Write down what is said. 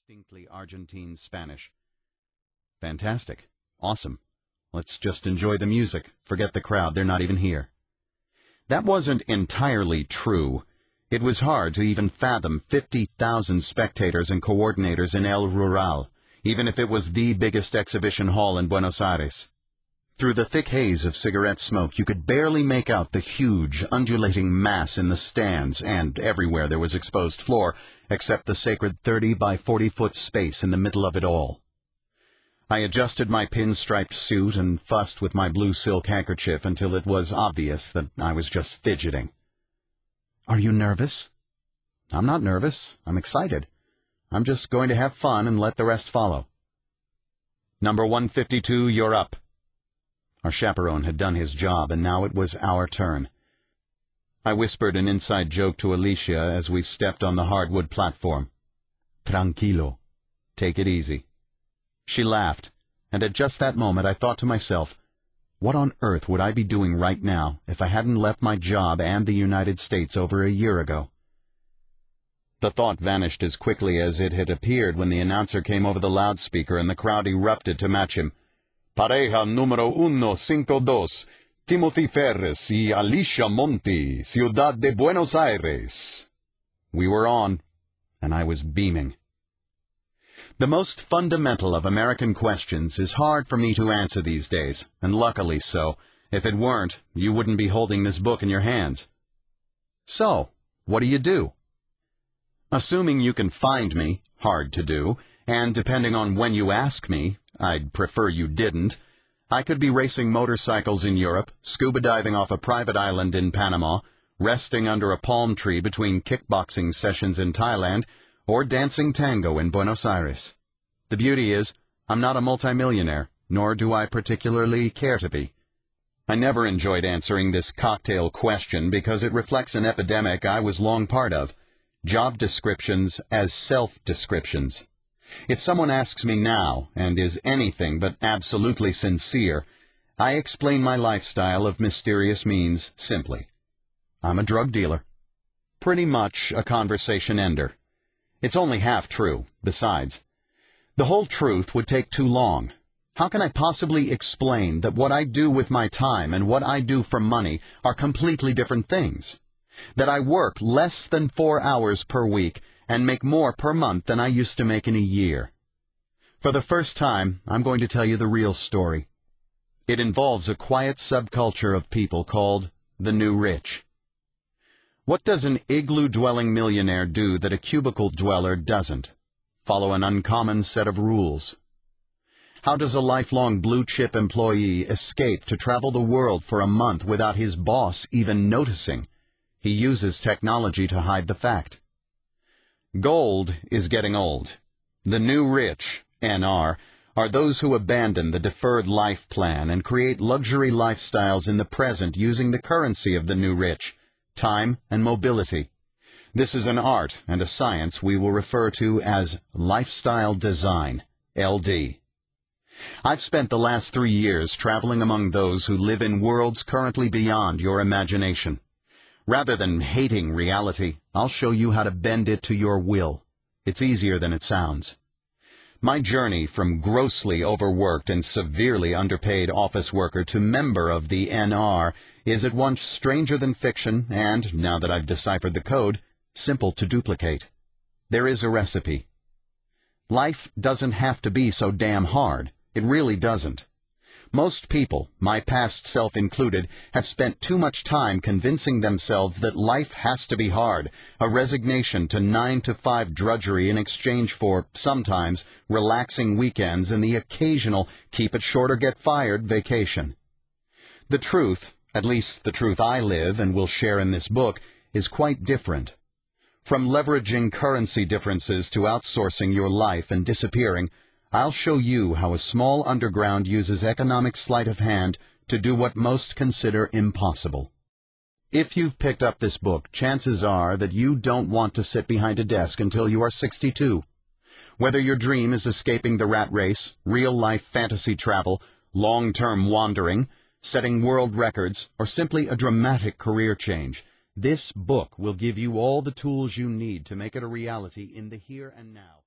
distinctly Argentine Spanish. Fantastic. Awesome. Let's just enjoy the music. Forget the crowd. They're not even here. That wasn't entirely true. It was hard to even fathom 50,000 spectators and coordinators in El Rural, even if it was the biggest exhibition hall in Buenos Aires. Through the thick haze of cigarette smoke, you could barely make out the huge, undulating mass in the stands, and everywhere there was exposed floor, except the sacred 30 by 40-foot space in the middle of it all. I adjusted my pinstriped suit and fussed with my blue silk handkerchief until it was obvious that I was just fidgeting. "Are you nervous?" "I'm not nervous. I'm excited. I'm just going to have fun and let the rest follow." "Number 152, you're up." Our chaperone had done his job, and now it was our turn. I whispered an inside joke to Alicia as we stepped on the hardwood platform. "Tranquilo. Take it easy." She laughed, and at just that moment I thought to myself, what on earth would I be doing right now if I hadn't left my job and the United States over a year ago? The thought vanished as quickly as it had appeared when the announcer came over the loudspeaker and the crowd erupted to match him. "Pareja número 152, Timothy Ferriss y Alicia Monti, Ciudad de Buenos Aires." We were on, and I was beaming. The most fundamental of American questions is hard for me to answer these days, and luckily so. If it weren't, you wouldn't be holding this book in your hands. So, what do you do? Assuming you can find me, hard to do, and depending on when you ask me, I'd prefer you didn't, I could be racing motorcycles in Europe, scuba diving off a private island in Panama, resting under a palm tree between kickboxing sessions in Thailand, or dancing tango in Buenos Aires. The beauty is, I'm not a multimillionaire, nor do I particularly care to be. I never enjoyed answering this cocktail question because it reflects an epidemic I was long part of: job descriptions as self-descriptions. If someone asks me now, and is anything but absolutely sincere, I explain my lifestyle of mysterious means simply. I'm a drug dealer. Pretty much a conversation ender. It's only half true, besides. The whole truth would take too long. How can I possibly explain that what I do with my time and what I do for money are completely different things? That I work less than 4 hours per week and make more per month than I used to make in a year? For the first time, I'm going to tell you the real story. It involves a quiet subculture of people called the New Rich. What does an igloo-dwelling millionaire do that a cubicle dweller doesn't? Follow an uncommon set of rules. How does a lifelong blue-chip employee escape to travel the world for a month without his boss even noticing? He uses technology to hide the fact. Gold is getting old. The new rich, NR, are those who abandon the deferred life plan and create luxury lifestyles in the present using the currency of the new rich: time and mobility. This is an art and a science we will refer to as lifestyle design, LD. I've spent the last 3 years traveling among those who live in worlds currently beyond your imagination. Rather than hating reality, I'll show you how to bend it to your will. It's easier than it sounds. My journey from grossly overworked and severely underpaid office worker to member of the NR is at once stranger than fiction and, now that I've deciphered the code, simple to duplicate. There is a recipe. Life doesn't have to be so damn hard. It really doesn't. Most people, my past self included, have spent too much time convincing themselves that life has to be hard, a resignation to 9-to-5 drudgery in exchange for, sometimes, relaxing weekends and the occasional keep-it-short-or-get-fired vacation. The truth, at least the truth I live and will share in this book, is quite different. From leveraging currency differences to outsourcing your life and disappearing, I'll show you how a small underground uses economic sleight of hand to do what most consider impossible. If you've picked up this book, chances are that you don't want to sit behind a desk until you are 62. Whether your dream is escaping the rat race, real-life fantasy travel, long-term wandering, setting world records, or simply a dramatic career change, this book will give you all the tools you need to make it a reality in the here and now.